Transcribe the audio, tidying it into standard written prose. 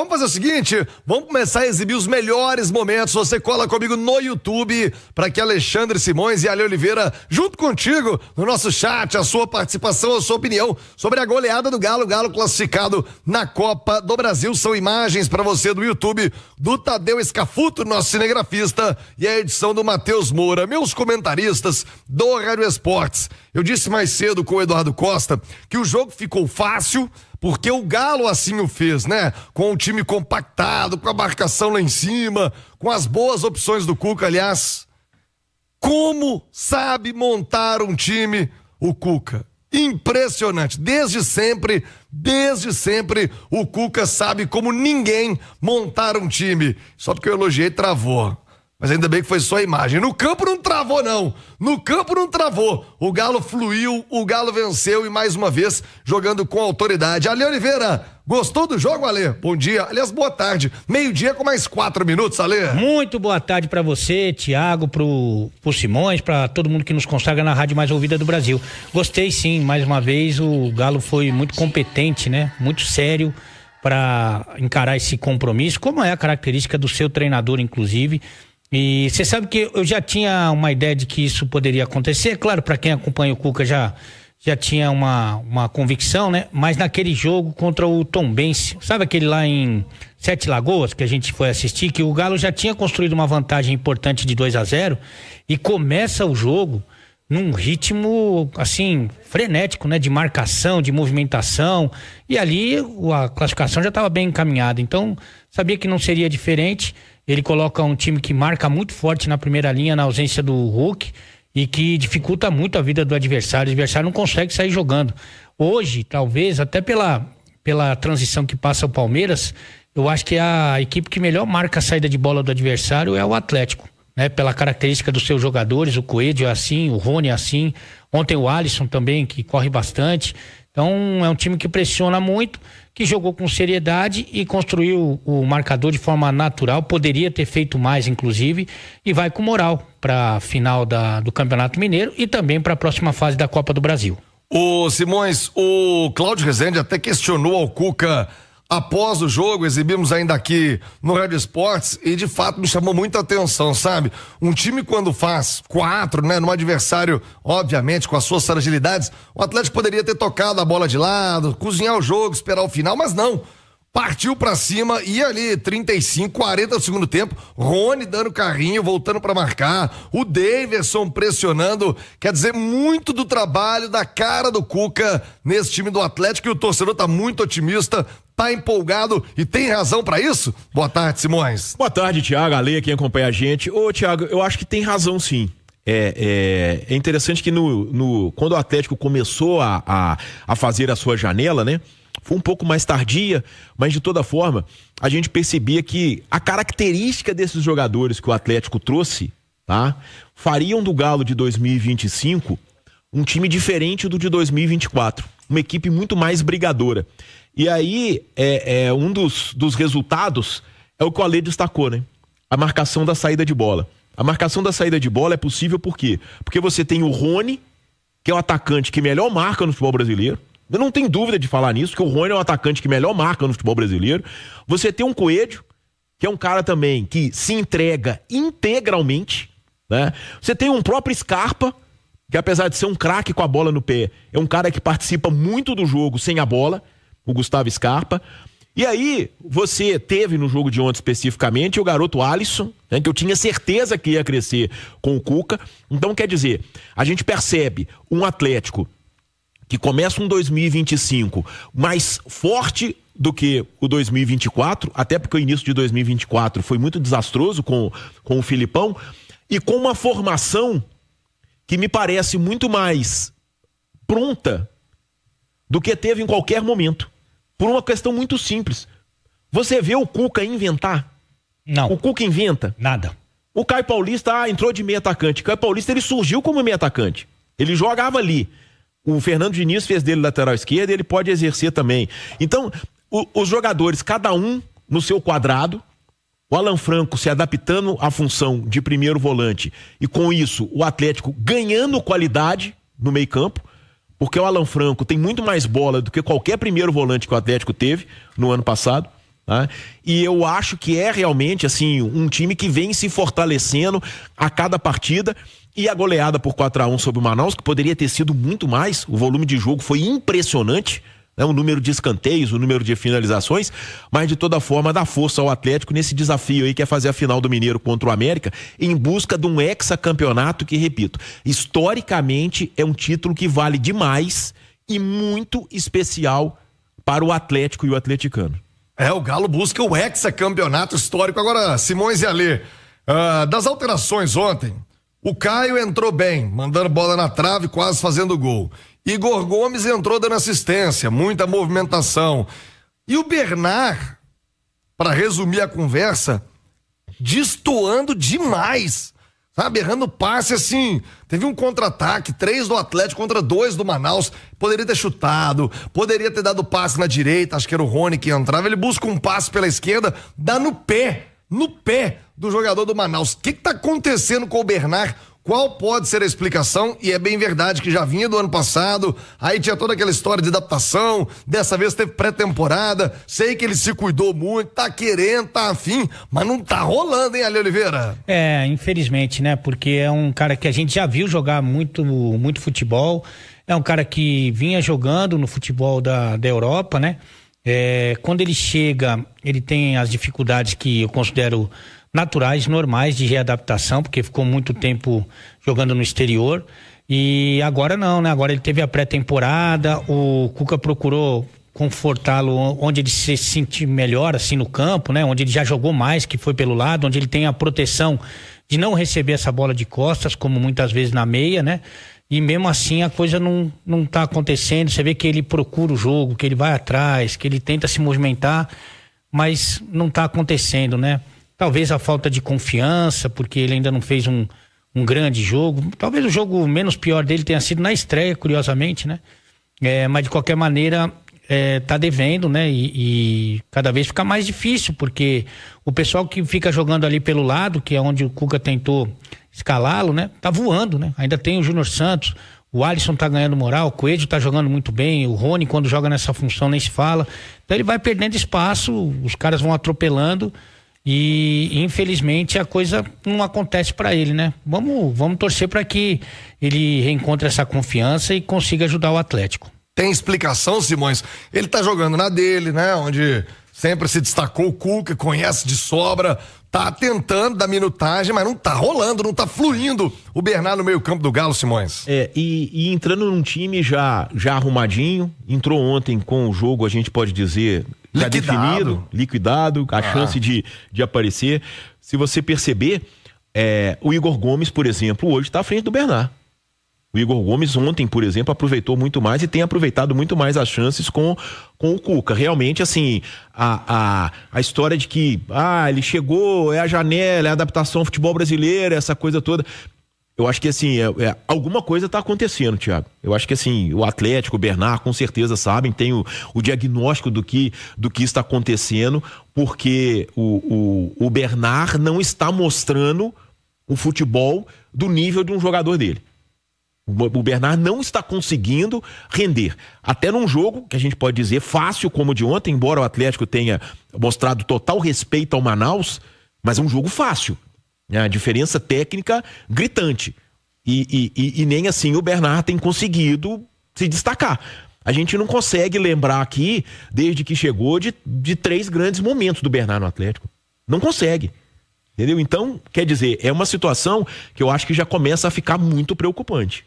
vamos fazer o seguinte, vamos começar a exibir os melhores momentos. Você cola comigo no YouTube para que Alexandre Simões e Ale Oliveira, junto contigo, no nosso chat, a sua participação, a sua opinião sobre a goleada do Galo, Galo classificado na Copa do Brasil. São imagens para você do YouTube do Tadeu Escafuto, nosso cinegrafista, e a edição do Matheus Moura, meus comentaristas do Rádio Esportes. Eu disse mais cedo com o Eduardo Costa que o jogo ficou fácil porque o Galo assim o fez, né? Com o time compactado, com a marcação lá em cima, com as boas opções do Cuca. Aliás, como sabe montar um time o Cuca? Impressionante. Desde sempre, o Cuca sabe como ninguém montar um time. Só porque eu elogiei, travou. Mas ainda bem que foi só a imagem. No campo não travou, não. No campo não travou. O Galo fluiu, o Galo venceu e mais uma vez jogando com autoridade. Ale Oliveira, gostou do jogo, Ale? Bom dia. Aliás, boa tarde. Meio-dia com mais 4 minutos, Ale. Muito boa tarde pra você, Thiago, pro Simões, pra todo mundo que nos consagra na rádio mais ouvida do Brasil. Gostei sim, mais uma vez o Galo foi muito competente, né? Muito sério pra encarar esse compromisso, como é a característica do seu treinador, inclusive. E você sabe que eu já tinha uma ideia de que isso poderia acontecer. Claro, para quem acompanha o Cuca já tinha uma convicção, né? Mas naquele jogo contra o Tombense, sabe aquele lá em Sete Lagoas que a gente foi assistir, que o Galo já tinha construído uma vantagem importante de 2-0 e começa o jogo num ritmo, assim, frenético, né? De marcação, de movimentação, e ali a classificação já estava bem encaminhada. Então, sabia que não seria diferente. Ele coloca um time que marca muito forte na primeira linha, na ausência do Hulk, e que dificulta muito a vida do adversário. O adversário não consegue sair jogando. Hoje, talvez, até pela transição que passa o Palmeiras, eu acho que a equipe que melhor marca a saída de bola do adversário é o Atlético, né? Pela característica dos seus jogadores, o Coelho é assim, o Rony é assim, ontem o Alisson também, que corre bastante. Então é um time que pressiona muito, que jogou com seriedade e construiu o marcador de forma natural, poderia ter feito mais inclusive, e vai com moral para a final do Campeonato Mineiro e também para a próxima fase da Copa do Brasil. Ô Simões, o Cláudio Rezende até questionou ao Cuca após o jogo, exibimos ainda aqui no Rádio Esportes, e de fato me chamou muita atenção, sabe? Um time quando faz 4, né, num adversário, obviamente, com as suas fragilidades, o Atlético poderia ter tocado a bola de lado, cozinhar o jogo, esperar o final, mas não. Partiu pra cima e ali 35, 40 do segundo tempo, Rony dando carrinho, voltando pra marcar, o Daverson pressionando, quer dizer, muito do trabalho, da cara do Cuca nesse time do Atlético, e o torcedor tá muito otimista, tá empolgado e tem razão pra isso? Boa tarde, Simões. Boa tarde, Thiago, Ale, quem acompanha a gente. Ô, Thiago, eu acho que tem razão sim. É interessante que quando o Atlético começou a fazer a sua janela, né? Foi um pouco mais tardia, mas de toda forma, a gente percebia que a característica desses jogadores que o Atlético trouxe, tá? Fariam do Galo de 2025 um time diferente do de 2024. Uma equipe muito mais brigadora. E aí, um dos resultados é o que o Ale destacou, né? A marcação da saída de bola. A marcação da saída de bola é possível por quê? Porque você tem o Rony, que é o atacante que melhor marca no futebol brasileiro. Eu não tenho dúvida de falar nisso, que o Rony é o atacante que melhor marca no futebol brasileiro. Você tem um Coelho, que é um cara também que se entrega integralmente, né? Você tem um próprio Scarpa, que apesar de ser um craque com a bola no pé, é um cara que participa muito do jogo sem a bola, o Gustavo Scarpa. E aí, você teve no jogo de ontem especificamente o garoto Alisson, né, que eu tinha certeza que ia crescer com o Cuca. Então, quer dizer, a gente percebe um Atlético que começa um 2025 mais forte do que o 2024, até porque o início de 2024 foi muito desastroso com o Filipão, e com uma formação que me parece muito mais pronta do que teve em qualquer momento. Por uma questão muito simples. Você vê o Cuca inventar? Não. O Cuca inventa? Nada. O Caio Paulista entrou de meio atacante. O Caio Paulista ele surgiu como meio atacante. Ele jogava ali. O Fernando Diniz fez dele lateral esquerdo, ele pode exercer também. Então, os jogadores, cada um no seu quadrado, o Alan Franco se adaptando à função de primeiro volante, e com isso o Atlético ganhando qualidade no meio-campo, porque o Alan Franco tem muito mais bola do que qualquer primeiro volante que o Atlético teve no ano passado. Tá? E eu acho que é realmente assim um time que vem se fortalecendo a cada partida. E a goleada por 4-1 sobre o Manaus, que poderia ter sido muito mais, o volume de jogo foi impressionante, né? O número de escanteios, o número de finalizações, mas de toda forma dá força ao Atlético nesse desafio aí que é fazer a final do Mineiro contra o América, em busca de um hexacampeonato que, repito, historicamente é um título que vale demais e muito especial para o Atlético e o atleticano. O Galo busca o hexacampeonato histórico. Agora, Simões e Alê, das alterações ontem, o Caio entrou bem, mandando bola na trave, quase fazendo gol. Igor Gomes entrou dando assistência, muita movimentação. E o Bernard, para resumir a conversa, destoando demais. Sabe, errando passe assim. Teve um contra-ataque, 3 do Atlético contra 2 do Manaus. Poderia ter chutado, poderia ter dado passe na direita, acho que era o Rony que entrava. Ele busca um passe pela esquerda, dá no pé do jogador do Manaus. O que tá acontecendo com o Bernard? Qual pode ser a explicação? E é bem verdade que já vinha do ano passado, aí tinha toda aquela história de adaptação, dessa vez teve pré-temporada, sei que ele se cuidou muito, tá querendo, tá afim, mas não tá rolando, hein, Ale Oliveira? Infelizmente, né, porque é um cara que a gente já viu jogar muito futebol, é um cara que vinha jogando no futebol da Europa, né, quando ele chega, ele tem as dificuldades que eu considero naturais, normais de readaptação, porque ficou muito tempo jogando no exterior, e agora não, né? Agora ele teve a pré-temporada, o Cuca procurou confortá-lo onde ele se sentir melhor, assim, no campo, né? Onde ele já jogou mais, que foi pelo lado, onde ele tem a proteção de não receber essa bola de costas, como muitas vezes na meia, né? E mesmo assim a coisa não tá acontecendo, você vê que ele procura o jogo, que ele vai atrás, que ele tenta se movimentar, mas não tá acontecendo, né? Talvez a falta de confiança, porque ele ainda não fez um grande jogo. Talvez o jogo menos pior dele tenha sido na estreia, curiosamente, né? Mas de qualquer maneira, tá devendo, né? E cada vez fica mais difícil, porque o pessoal que fica jogando ali pelo lado, que é onde o Cuca tentou escalá-lo, né? Tá voando, né? Ainda tem o Júnior Santos, o Alisson tá ganhando moral, o Coelho tá jogando muito bem, o Rony, quando joga nessa função, nem se fala. Então ele vai perdendo espaço, os caras vão atropelando. E infelizmente a coisa não acontece para ele, né? Vamos torcer para que ele reencontre essa confiança e consiga ajudar o Atlético. Tem explicação, Simões? Ele tá jogando na dele, né? Onde sempre se destacou o Cuca, conhece de sobra, tá tentando dar minutagem, mas não tá rolando, não tá fluindo o Bernard no meio campo do Galo, Simões. E entrando num time já arrumadinho, entrou ontem com o jogo, a gente pode dizer, já definido, liquidado, a chance de aparecer. Se você perceber, o Igor Gomes, por exemplo, hoje está à frente do Bernard. O Igor Gomes ontem, por exemplo, aproveitou muito mais e tem aproveitado muito mais as chances com o Cuca. Realmente, assim, a história de que ele chegou, é a janela, é a adaptação ao futebol brasileiro, essa coisa toda. Eu acho que, assim, alguma coisa está acontecendo, Thiago. Eu acho que, assim, o Atlético, o Bernard, com certeza sabem, tem o diagnóstico do que está acontecendo, porque o Bernard não está mostrando o futebol do nível de um jogador dele. O Bernard não está conseguindo render. Até num jogo que a gente pode dizer fácil como o de ontem, embora o Atlético tenha mostrado total respeito ao Manaus, mas é um jogo fácil. A diferença técnica gritante. E nem assim o Bernard tem conseguido se destacar. A gente não consegue lembrar aqui, desde que chegou, de 3 grandes momentos do Bernard no Atlético. Não consegue. Entendeu? Então, quer dizer, é uma situação que eu acho que já começa a ficar muito preocupante.